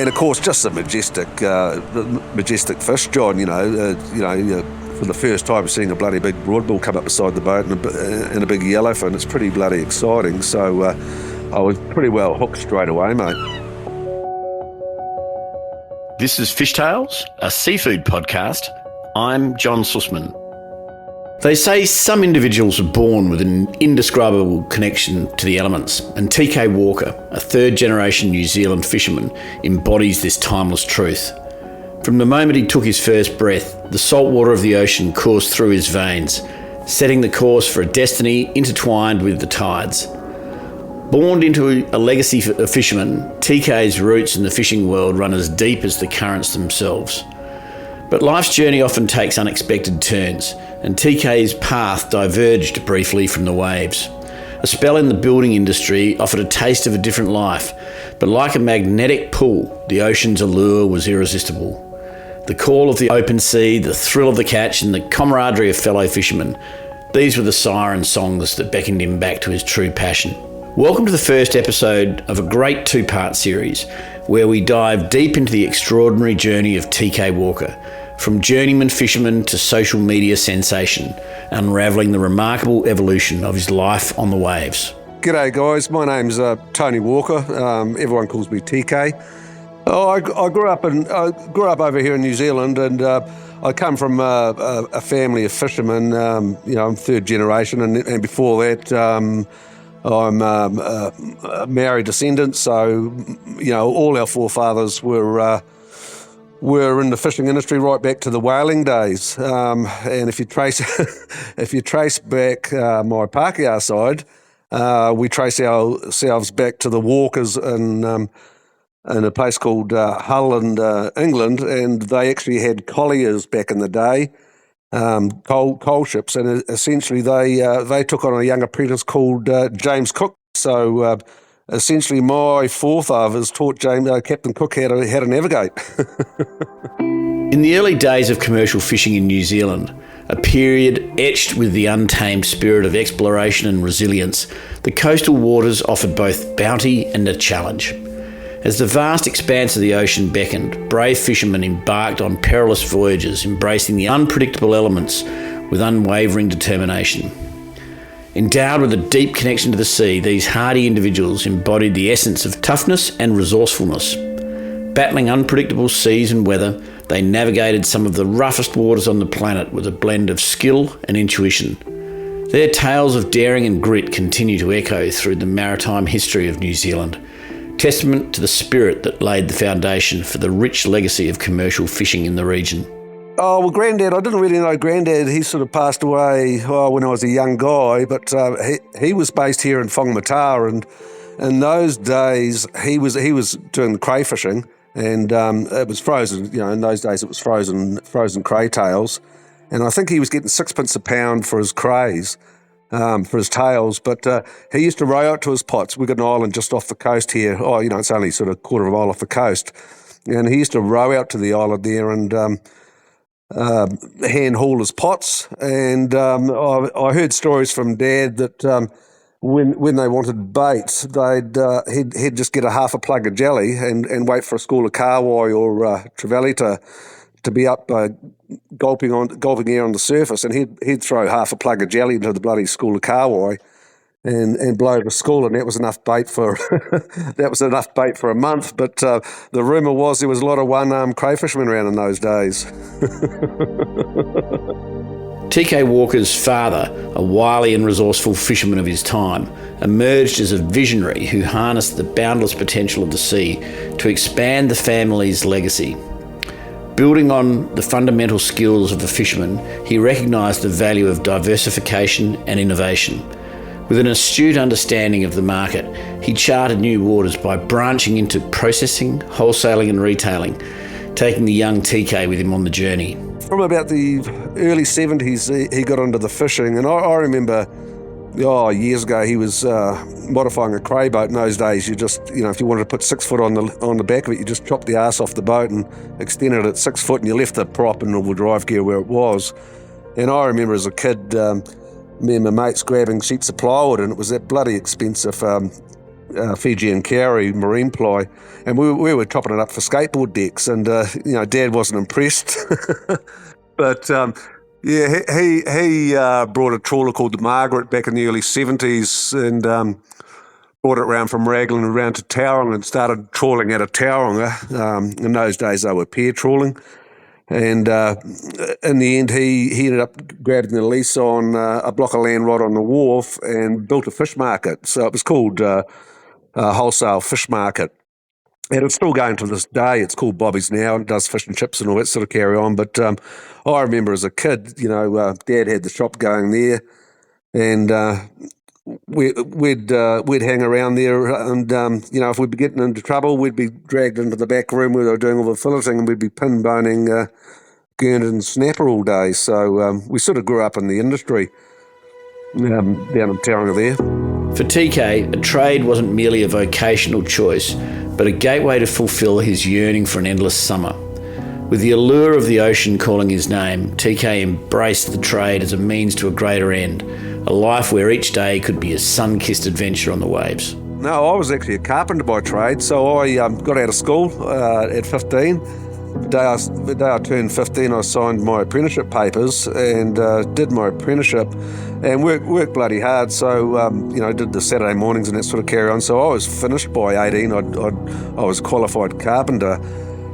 And of course, just a majestic fish, John. For the first time seeing a bloody big broadbill come up beside the boat and a big yellowfin, it's pretty bloody exciting. So I was pretty well hooked straight away, mate. This is Fishtales, a seafood podcast. I'm John Susman. They say some individuals are born with an indescribable connection to the elements, and TK Walker, a third-generation New Zealand fisherman, embodies this timeless truth. From the moment he took his first breath, the salt water of the ocean coursed through his veins, setting the course for a destiny intertwined with the tides. Born into a legacy of fishermen, TK's roots in the fishing world run as deep as the currents themselves. But life's journey often takes unexpected turns, and TK's path diverged briefly from the waves. A spell in the building industry offered a taste of a different life, but like a magnetic pull, the ocean's allure was irresistible. The call of the open sea, the thrill of the catch, and the camaraderie of fellow fishermen, these were the siren songs that beckoned him back to his true passion. Welcome to the first episode of a great two-part series where we dive deep into the extraordinary journey of TK Walker, from journeyman fisherman to social media sensation, unravelling the remarkable evolution of his life on the waves. G'day guys, my name's Tony Walker. Everyone calls me TK. I grew up over here in New Zealand, and I come from a family of fishermen. I'm third generation, and before that, I'm a maori descendant. So, all our forefathers were in the fishing industry right back to the whaling days. And if you trace back my Pākehā side, we trace ourselves back to the Walkers in a place called Hull, England, and they actually had colliers back in the day, coal ships, and essentially they took on a young apprentice called James Cook. So essentially, my forefathers taught Captain Cook how to navigate. In the early days of commercial fishing in New Zealand, a period etched with the untamed spirit of exploration and resilience, the coastal waters offered both bounty and a challenge. As the vast expanse of the ocean beckoned, brave fishermen embarked on perilous voyages, embracing the unpredictable elements with unwavering determination. Endowed with a deep connection to the sea, these hardy individuals embodied the essence of toughness and resourcefulness. Battling unpredictable seas and weather, they navigated some of the roughest waters on the planet with a blend of skill and intuition. Their tales of daring and grit continue to echo through the maritime history of New Zealand, testament to the spirit that laid the foundation for the rich legacy of commercial fishing in the region. Oh, well, Grandad, I didn't really know Grandad. He sort of passed away when I was a young guy, but he was based here in Whangamata, and in those days he was doing the cray fishing, and it was frozen. In those days it was frozen cray tails, and I think he was getting 6p a pound for his crays, for his tails. But he used to row out to his pots. We've got an island just off the coast here. It's only sort of a quarter of a mile off the coast, and he used to row out to the island there and hand haul his pots. And I heard stories from Dad that when they wanted bait, he'd just get a half a plug of jelly and wait for a school of Kāwai or trevally to be up gulping air on the surface, and he'd throw half a plug of jelly into the bloody school of Kāwai and blow the school, and that was enough bait for a month. But the rumour was there was a lot of one-armed crayfishermen around in those days. TK Walker's father, a wily and resourceful fisherman of his time, emerged as a visionary who harnessed the boundless potential of the sea to expand the family's legacy. Building on the fundamental skills of a fisherman, he recognised the value of diversification and innovation. With an astute understanding of the market, he charted new waters by branching into processing, wholesaling and retailing, taking the young TK with him on the journey. From about the early 70s, he got into the fishing, and I remember years ago he was modifying a cray boat. In those days, you just, if you wanted to put 6 foot on the back of it, you just chopped the arse off the boat and extended it at 6 foot, and you left the prop and all-wheel drive gear where it was. And I remember as a kid, me and my mates grabbing sheets of plywood, and it was that bloody expensive Fijian Kauri marine ply, and we were topping it up for skateboard decks, and Dad wasn't impressed. But he brought a trawler called the Margaret back in the early 70s, and brought it round from Raglan around to Tauranga and started trawling out of Tauranga. In those days they were pair trawling. And in the end, he ended up grabbing the lease on a block of land right on the wharf and built a fish market. So it was called Wholesale Fish Market. And it's still going to this day. It's called Bobby's now, and does fish and chips and all that sort of carry on. But I remember as a kid, Dad had the shop going there, and we'd hang around there, and if we'd be getting into trouble, we'd be dragged into the back room where they were doing all the filleting, and we'd be pin boning gurnet and snapper all day. So we sort of grew up in the industry down in Tauranga there. For TK, a trade wasn't merely a vocational choice, but a gateway to fulfil his yearning for an endless summer. With the allure of the ocean calling his name, TK embraced the trade as a means to a greater end, a life where each day could be a sun-kissed adventure on the waves. No, I was actually a carpenter by trade, so I got out of school at 15. The day I turned 15, I signed my apprenticeship papers and did my apprenticeship and worked bloody hard. So, did the Saturday mornings and that sort of carry on. So I was finished by 18. I was a qualified carpenter,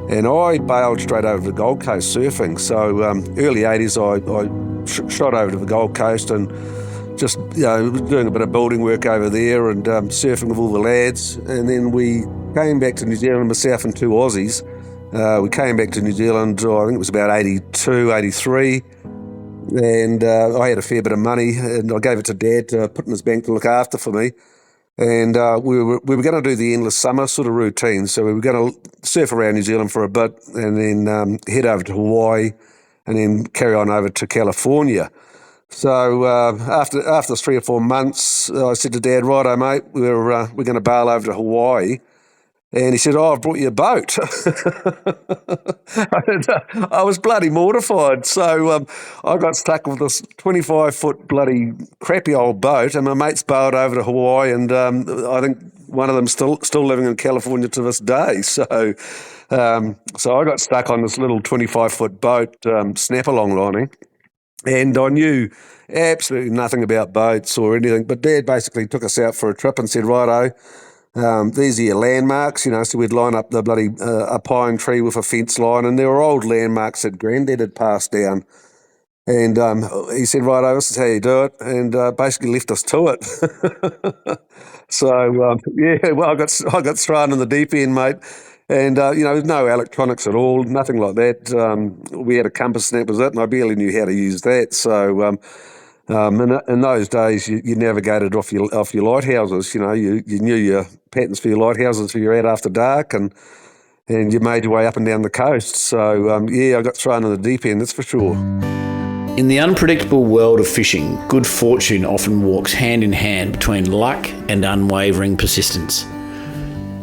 and I bailed straight over to the Gold Coast surfing. So early 80s, I shot over to the Gold Coast and just doing a bit of building work over there and surfing with all the lads. And then we came back to New Zealand, myself and two Aussies. We came back to New Zealand, I think it was about 82, 83, and I had a fair bit of money, and I gave it to Dad to put in his bank to look after for me. And we were going to do the endless summer sort of routine, so we were going to surf around New Zealand for a bit and then head over to Hawaii and then carry on over to California. So after 3 or 4 months, I said to Dad, "Righto, mate, we're going to bail over to Hawaii." And he said, "Oh, I've brought you a boat." I was bloody mortified. So I got stuck with this 25-foot bloody crappy old boat, and my mates bailed over to Hawaii, and I think one of them still living in California to this day. So I got stuck on this little 25-foot boat, snap-along lining, and I knew absolutely nothing about boats or anything. But Dad basically took us out for a trip and said, "Righto, these are your landmarks," so we'd line up the bloody a pine tree with a fence line, and there were old landmarks that Granddad had passed down. And he said, "Righto, this is how you do it," and basically left us to it. So I got thrown in the deep end, mate. And there's no electronics at all, nothing like that. We had a compass, and that was it, and I barely knew how to use that. So in those days, you navigated off your lighthouses. You knew your patterns for your lighthouses for your out after dark, and you made your way up and down the coast. So I got thrown in the deep end, that's for sure. In the unpredictable world of fishing, good fortune often walks hand in hand between luck and unwavering persistence.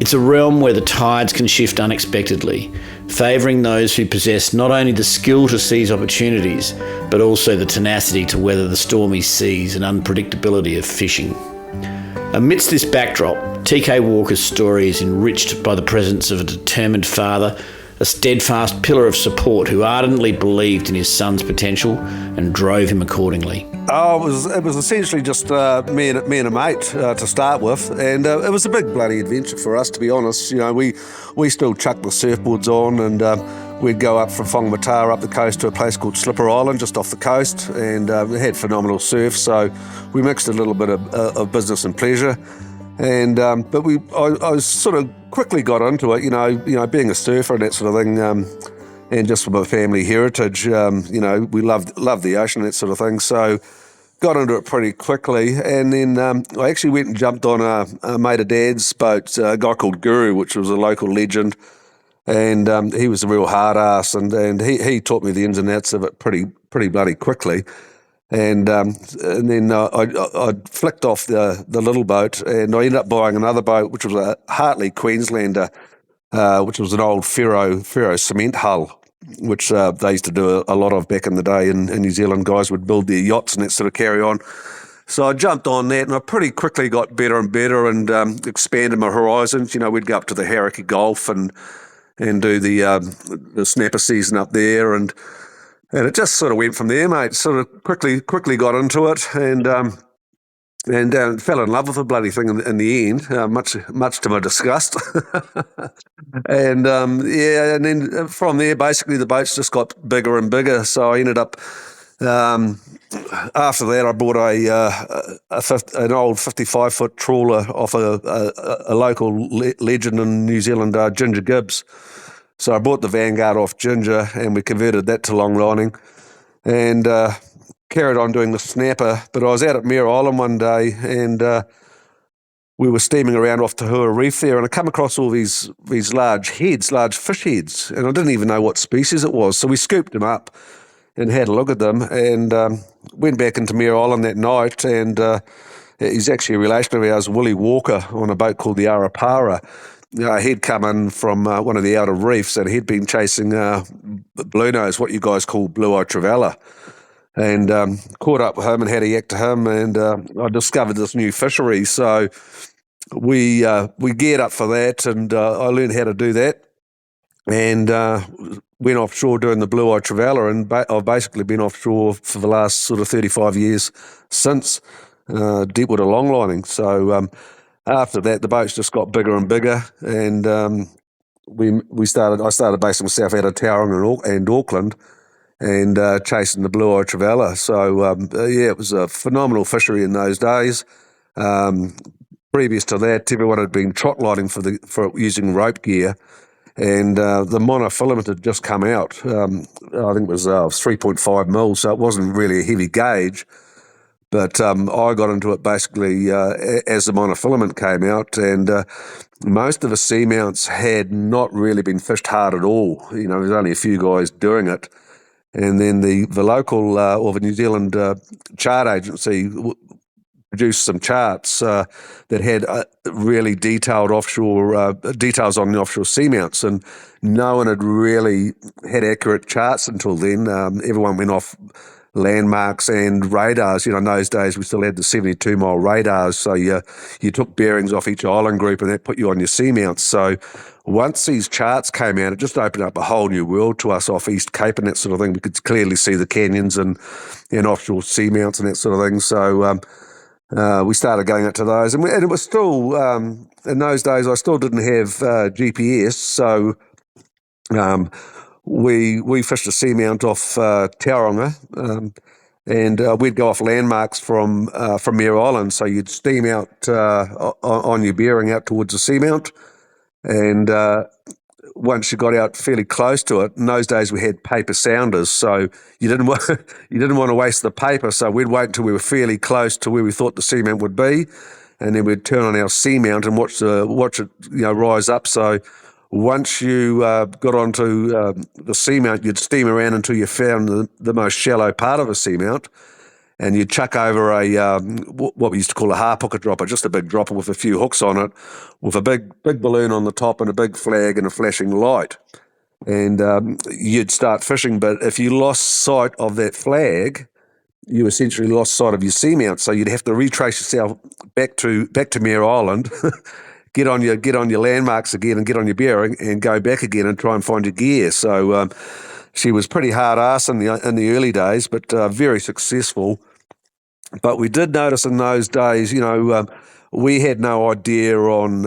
It's a realm where the tides can shift unexpectedly, favouring those who possess not only the skill to seize opportunities, but also the tenacity to weather the stormy seas and unpredictability of fishing. Amidst this backdrop, TK Walker's story is enriched by the presence of a determined father, a steadfast pillar of support who ardently believed in his son's potential and drove him accordingly. Oh, it was essentially just me and a mate to start with, and it was a big bloody adventure for us, to be honest. We still chucked the surfboards on, and we'd go up from Whangamata up the coast to a place called Slipper Island, just off the coast, and it had phenomenal surf. So we mixed a little bit of business and pleasure, and but I sort of quickly got into it. Being a surfer and that sort of thing. And just from a family heritage, we loved the ocean and that sort of thing. So got into it pretty quickly. And then I actually went and jumped on a mate of Dad's boat, a guy called Guru, which was a local legend. And he was a real hard ass. And he taught me the ins and outs of it pretty bloody quickly. And then I flicked off the little boat, and I ended up buying another boat, which was a Hartley Queenslander, which was an old ferro cement hull, which they used to do a lot of back in the day in New Zealand. Guys would build their yachts and that sort of carry on. So I jumped on that, and I pretty quickly got better and better, and expanded my horizons. We'd go up to the Hauraki Gulf and do the snapper season up there, and it just sort of went from there, mate. Sort of quickly got into it, and fell in love with the bloody thing in the end, much to my disgust. And then from there, basically the boats just got bigger and bigger. So I ended up, after that, I bought an old 55-foot trawler off a local legend in New Zealand, Ginger Gibbs. So I bought the Vanguard off Ginger, and we converted that to long lining, and carried on doing the snapper. But I was out at Mare Island one day, and we were steaming around off Tahua Reef there, and I come across all these large fish heads, and I didn't even know what species it was. So we scooped them up and had a look at them, and went back into Mare Island that night, and he's actually a relation of ours, Willie Walker, on a boat called the Arapara. He'd come in from one of the outer reefs, and he'd been chasing blue nose, what you guys call blue-eye trevally, and caught up with him and had a yak to him, and I discovered this new fishery. So we geared up for that, and I learned how to do that, and went offshore doing the blue-eye trevally, and I've basically been offshore for the last sort of 35 years since, deepwater longlining. So after that, the boats just got bigger and bigger, and I started basing myself out of Tauranga and Auckland, and chasing the blue-eye trevally. So it was a phenomenal fishery in those days. Previous to that, everyone had been trot lining for using rope gear, and the monofilament had just come out. I think it was 3.5 mil, so it wasn't really a heavy gauge. But I got into it basically as the monofilament came out, and most of the seamounts had not really been fished hard at all. There's only a few guys doing it. And then the local or the New Zealand chart agency produced some charts that had really detailed offshore details on the offshore seamounts, and no one had really had accurate charts until then. Everyone went off landmarks and radars. In those days we still had the 72-mile radars, so you took bearings off each island group, and that put you on your seamounts. So once these charts came out, it just opened up a whole new world to us off East Cape and that sort of thing. We could clearly see the canyons and offshore seamounts and that sort of thing. So we started going up to those, and it was still in those days I still didn't have GPS, so we fished a seamount off Tauranga, and we'd go off landmarks from Mare Island. So you'd steam out on your bearing out towards the seamount, and once you got out fairly close to it, in those days we had paper sounders, so you didn't want to waste the paper. So we'd wait until we were fairly close to where we thought the seamount would be, and then we'd turn on our seamount and watch it rise up. So once you got onto the seamount, you'd steam around until you found the most shallow part of a seamount, and you'd chuck over what we used to call a harp hooker dropper, just a big dropper with a few hooks on it, with a big balloon on the top and a big flag and a flashing light. And you'd start fishing, but if you lost sight of that flag, you essentially lost sight of your seamount. So you'd have to retrace yourself back to Mare Island, get on your landmarks again, and get on your bearing, and go back again and try and find your gear. So she was pretty hard ass in the early days, but very successful. But we did notice in those days, we had no idea on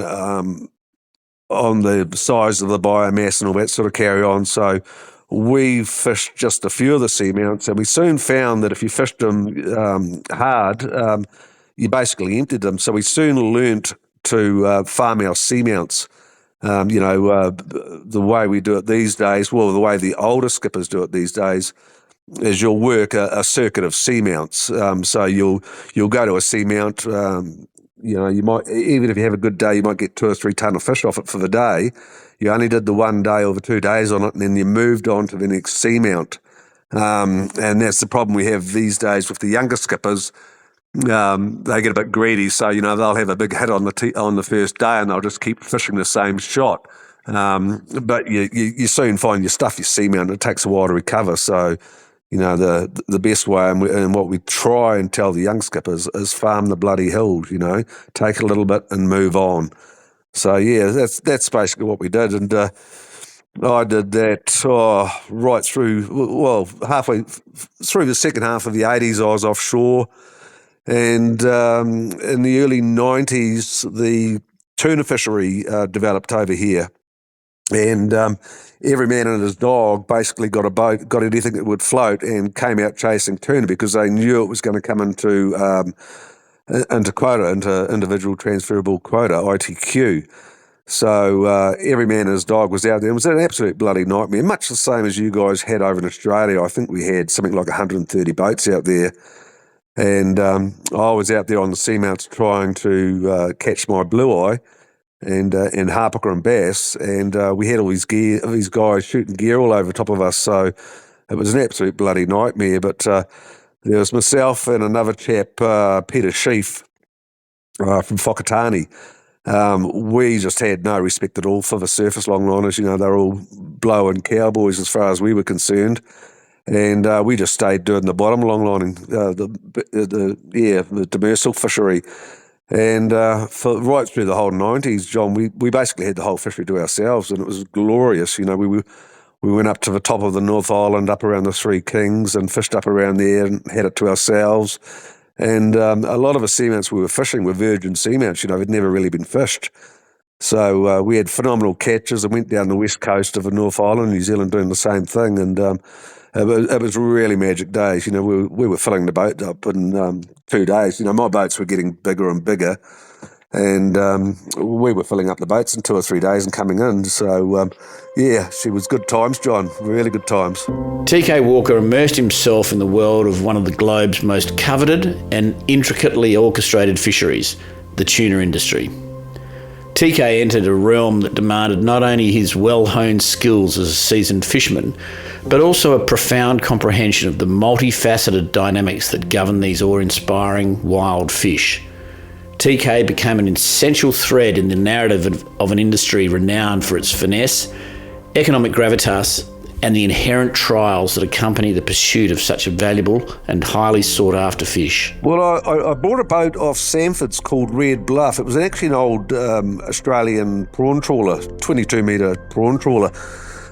the size of the biomass and all that sort of carry on. So we fished just a few of the seamounts, and we soon found that if you fished them hard, you basically emptied them. So we soon learnt to farm our seamounts. The way we do it these days, well, the way the older skippers do it these days, is you'll work a circuit of seamounts. So you'll go to a seamount. You might, even if you have a good day, you might get 2 or 3 ton of fish off it for the day. You only did the 1 day or the 2 days on it, and then you moved on to the next seamount. And that's the problem we have these days with the younger skippers. They get a bit greedy, so they'll have a big hit on the first day, and they'll just keep fishing the same shot. But you soon find you stuff your seamount, and it takes a while to recover. So the best way, and what we try and tell the young skippers is farm the bloody hills, take a little bit and move on. So yeah, that's basically what we did, and I did that right through, halfway through the second half of the 80s. I was offshore, and in the early 90s, the tuna fishery developed over here. And every man and his dog basically got a boat, got anything that would float, and came out chasing tuna because they knew it was going to come into quota, into individual transferable quota, ITQ. So every man and his dog was out there. It was an absolute bloody nightmare, much the same as you guys had over in Australia. I think we had something like 130 boats out there. And I was out there on the seamounts trying to catch my blue eye and harpooker and bass, and we had all these guys shooting gear all over top of us. So it was an absolute bloody nightmare. But there was myself and another chap, Peter Sheaf from Whakatane. We just had no respect at all for the surface longliners. They're all blowing cowboys as far as we were concerned. And we just stayed doing the bottom longlining, the demersal fishery. And for right through the whole 90s, John, we basically had the whole fishery to ourselves, and it was glorious. We went up to the top of the North Island, up around the Three Kings, and fished up around there and had it to ourselves. And a lot of the seamounts we were fishing were virgin seamounts, they'd never really been fished. So we had phenomenal catches and went down the west coast of the North Island, New Zealand, doing the same thing. And it was really magic days. We were filling the boat up in 2 days. My boats were getting bigger and bigger, and we were filling up the boats in 2 or 3 days and coming in. So, she was good times, John, really good times. TK Walker immersed himself in the world of one of the globe's most coveted and intricately orchestrated fisheries, the tuna industry. TK entered a realm that demanded not only his well-honed skills as a seasoned fisherman, but also a profound comprehension of the multifaceted dynamics that govern these awe-inspiring wild fish. TK became an essential thread in the narrative of an industry renowned for its finesse, economic gravitas, and the inherent trials that accompany the pursuit of such a valuable and highly sought-after fish. Well, I bought a boat off Sanford's called Red Bluff. It was actually an old Australian prawn trawler, 22-metre prawn trawler.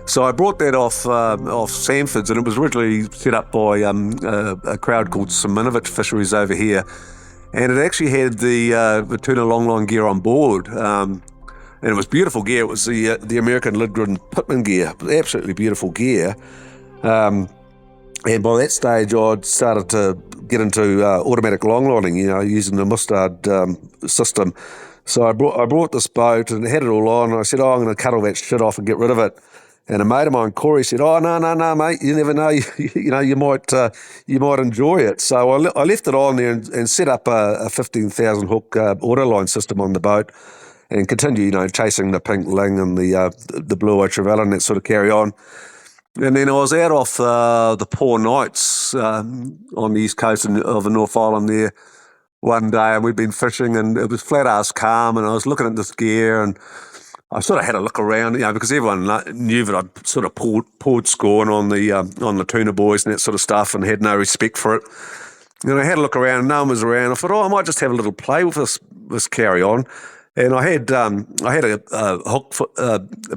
So I brought that off Sanford's, and it was originally set up by a crowd called Simonovich Fisheries over here. And it actually had the tuna longline gear on board. And it was beautiful gear. It was the American Lidgren Pitman gear, absolutely beautiful gear. And by that stage, I'd started to get into automatic longlining, using the Mustard system. So I brought this boat and had it all on. And I said, I'm going to cut all that shit off and get rid of it. And a mate of mine, Corey, said, no, mate, you never know. You might enjoy it. So I left it on there and set up a 15,000 hook autoline system on the boat, and continue, chasing the pink ling and the blue-eye trevally and that sort of carry on. And then I was out off the Poor Knights on the east coast of the North Island there one day, and we'd been fishing, and it was flat-ass calm, and I was looking at this gear, and I sort of had a look around, because everyone knew that I'd sort of poured scorn on the tuna boys and that sort of stuff, and had no respect for it. And I had a look around, and no one was around. I thought, I might just have a little play with this carry on. And I had a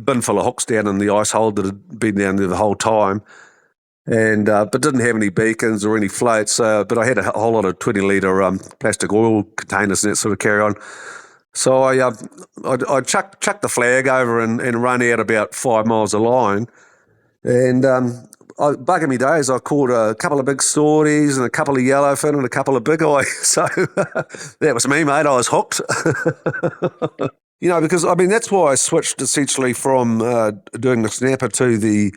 bin full of hooks down in the ice hold that had been down there the whole time, and but didn't have any beacons or any floats. But I had a whole lot of 20-litre plastic oil containers and that sort of carry on. So I chucked the flag over and run out about 5 miles of line, and bugging me days, I caught a couple of big sorties and a couple of yellowfin and a couple of big eye. So that was me, mate. I was hooked. Because that's why I switched essentially from doing the snapper to the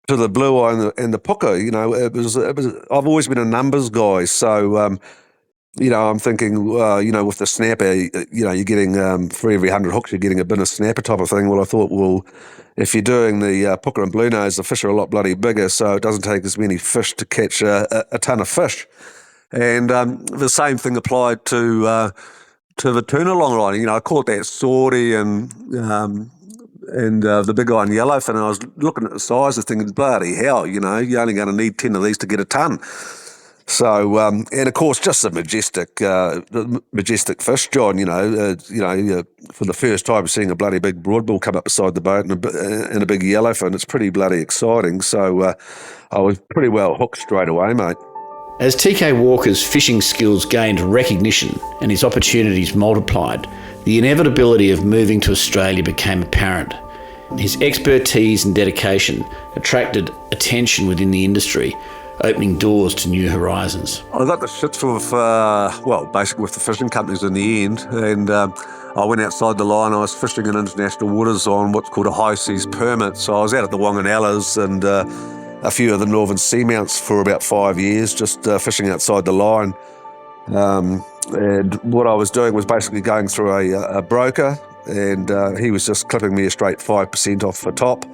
blue eye and the pucker. It was. I've always been a numbers guy, so I'm thinking, with the snapper, you're getting for every 100 hooks, you're getting a bin of snapper type of thing. Well, I thought, if you're doing the pucker and blue nose, the fish are a lot bloody bigger, so it doesn't take as many fish to catch a ton of fish. And the same thing applied to the tuna longline. I caught that sortie and the big iron yellowfin. I was looking at the size of things, bloody hell, you're only going to need 10 of these to get a ton. So, and of course, just a majestic fish, John. For the first time seeing a bloody big broadbill come up beside the boat and a big yellowfin, it's pretty bloody exciting. So, I was pretty well hooked straight away, mate. As TK Walker's fishing skills gained recognition and his opportunities multiplied, the inevitability of moving to Australia became apparent. His expertise and dedication attracted attention within the industry, opening doors to new horizons. I got the shits basically with the fishing companies in the end, and I went outside the line. I was fishing in international waters on what's called a high seas permit. So I was out at the Wanganellas and a few of the northern seamounts for about 5 years, just fishing outside the line. And what I was doing was basically going through a broker, and he was just clipping me a straight 5% off the top,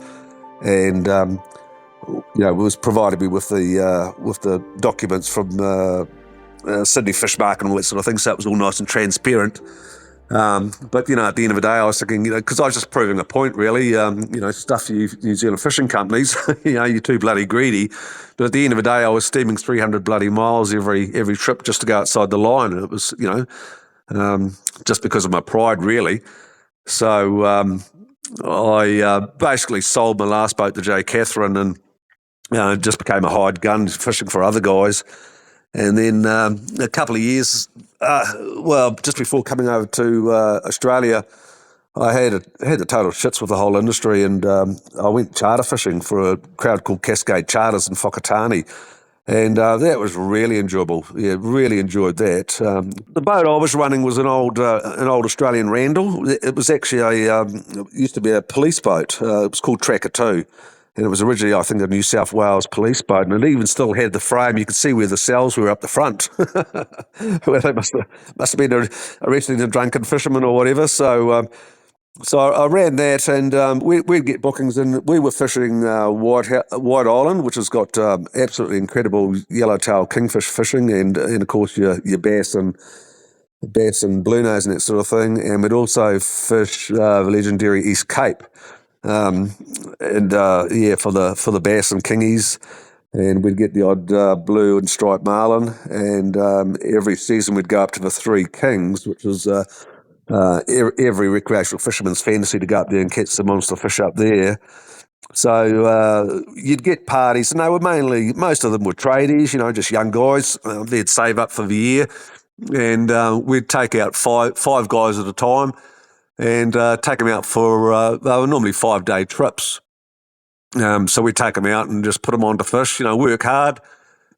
and was provided me with the documents from Sydney Fish Market and all that sort of thing. So it was all nice and transparent. But at the end of the day, I was thinking, because I was just proving a point, really. Stuff you New Zealand fishing companies, you're too bloody greedy. But at the end of the day, I was steaming 300 bloody miles every trip just to go outside the line, and it was, just because of my pride, really. So I basically sold my last boat to J. Catherine, and just became a hired gun fishing for other guys. And then a couple of years, just before coming over to Australia, I had the total shits with the whole industry, and I went charter fishing for a crowd called Cascade Charters in Whakatane, and that was really enjoyable. Yeah, really enjoyed that. The boat I was running was an old Australian Randall. It was actually it used to be a police boat. It was called Tracker 2. And it was originally, I think, a New South Wales police boat, and it even still had the frame. You could see where the cells were up the front, where they must have been arresting a drunken fisherman or whatever. So I ran that, and we'd get bookings, and we were fishing White Island, which has got absolutely incredible yellowtail kingfish fishing, and of course your bass and blue nose and that sort of thing. And we'd also fish the legendary East Cape. For the bass and kingies, and we'd get the odd blue and striped marlin, and every season we'd go up to the Three Kings, which was every recreational fisherman's fantasy to go up there and catch the monster fish up there. So you'd get parties, and they were most of them were tradies, just young guys. They'd save up for the year, and we'd take out five guys at a time, and take them out for, they were normally 5-day trips. So we'd take them out and just put them on to fish, work hard,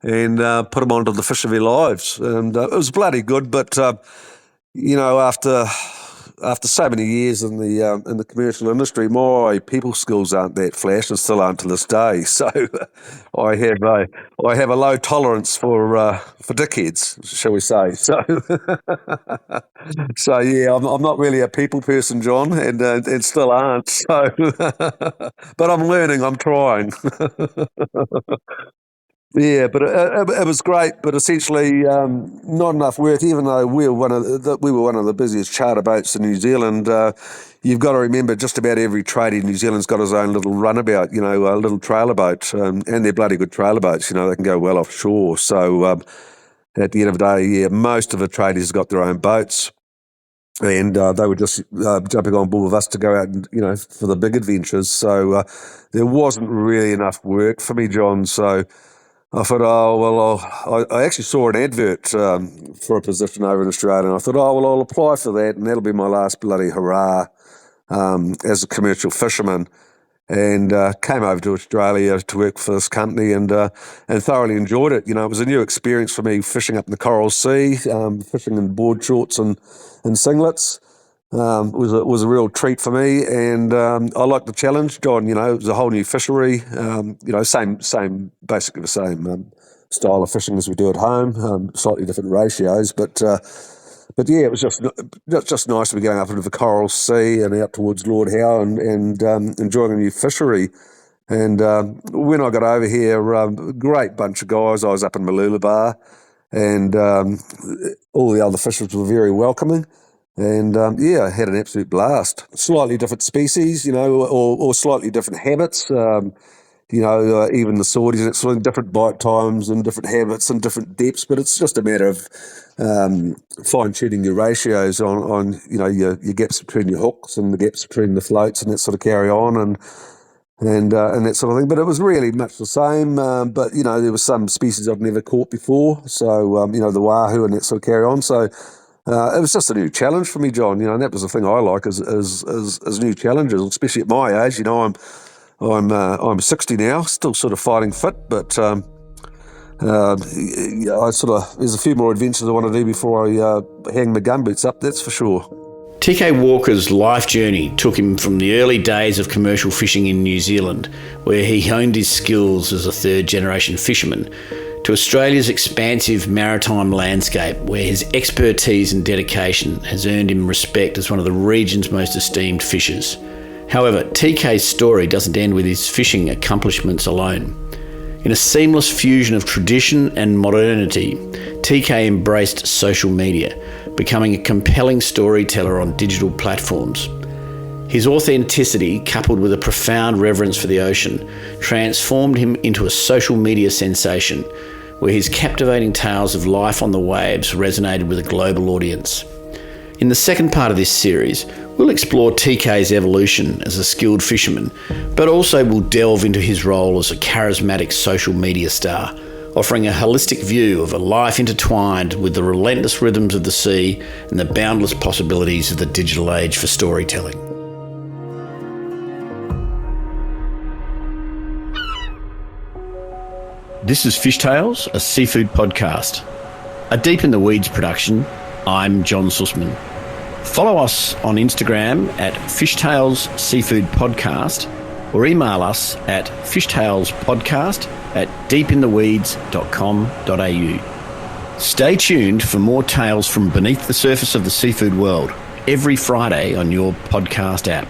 and put them onto the fish of their lives. And it was bloody good, but, after so many years in the commercial industry, my people skills aren't that flash, and still aren't to this day. So I have a low tolerance for dickheads, shall we say? So yeah, I'm not really a people person, John, and still aren't. So, but I'm learning. I'm trying. Yeah, but it was great, but essentially not enough work. Even though we were one of the busiest charter boats in New Zealand, you've got to remember just about every tradie in New Zealand's got his own little runabout, a little trailer boat, and they're bloody good trailer boats. They can go well offshore. So at the end of the day, yeah, most of the tradies got their own boats, and they were just jumping on board with us to go out and for the big adventures. So there wasn't really enough work for me, John. So I thought, I actually saw an advert for a position over in Australia, and I thought, I'll apply for that, and that'll be my last bloody hurrah as a commercial fisherman. And came over to Australia to work for this company, and thoroughly enjoyed it. It was a new experience for me, fishing up in the Coral Sea, fishing in board shorts and singlets. Was a real treat for me, and I liked the challenge, John. It was a whole new fishery. Basically the same style of fishing as we do at home, slightly different ratios, but yeah, it was just nice to be going up into the Coral Sea and out towards Lord Howe and enjoying a new fishery. And when I got over here, great bunch of guys. I was up in Mooloolaba, and all the other fishers were very welcoming. And I had an absolute blast. Slightly different species, or slightly different habits. Even the swordies, it's sort of different bite times and different habits and different depths. But it's just a matter of fine tuning your ratios on your gaps between your hooks and the gaps between the floats and that sort of carry on and that sort of thing. But it was really much the same. But there were some species I'd never caught before. So the wahoo and that sort of carry on. So. It was just a new challenge for me, John. And that was the thing I like is new challenges, especially at my age. I'm 60 now, still sort of fighting fit, but there's a few more adventures I want to do before I hang my gumboots up. That's for sure. TK Walker's life journey took him from the early days of commercial fishing in New Zealand, where he honed his skills as a third-generation fisherman, to Australia's expansive maritime landscape, where his expertise and dedication has earned him respect as one of the region's most esteemed fishers. However, TK's story doesn't end with his fishing accomplishments alone. In a seamless fusion of tradition and modernity, TK embraced social media, becoming a compelling storyteller on digital platforms. His authenticity, coupled with a profound reverence for the ocean, transformed him into a social media sensation, where his captivating tales of life on the waves resonated with a global audience. In the second part of this series, we'll explore TK's evolution as a skilled fisherman, but also we'll delve into his role as a charismatic social media star, offering a holistic view of a life intertwined with the relentless rhythms of the sea and the boundless possibilities of the digital age for storytelling. This is Fishtales, a seafood podcast. A Deep in the Weeds production. I'm John Susman. Follow us on Instagram at Fishtales Seafood Podcast or email us at fishtalespodcast@deepintheweeds.com.au. Stay tuned for more tales from beneath the surface of the seafood world every Friday on your podcast app.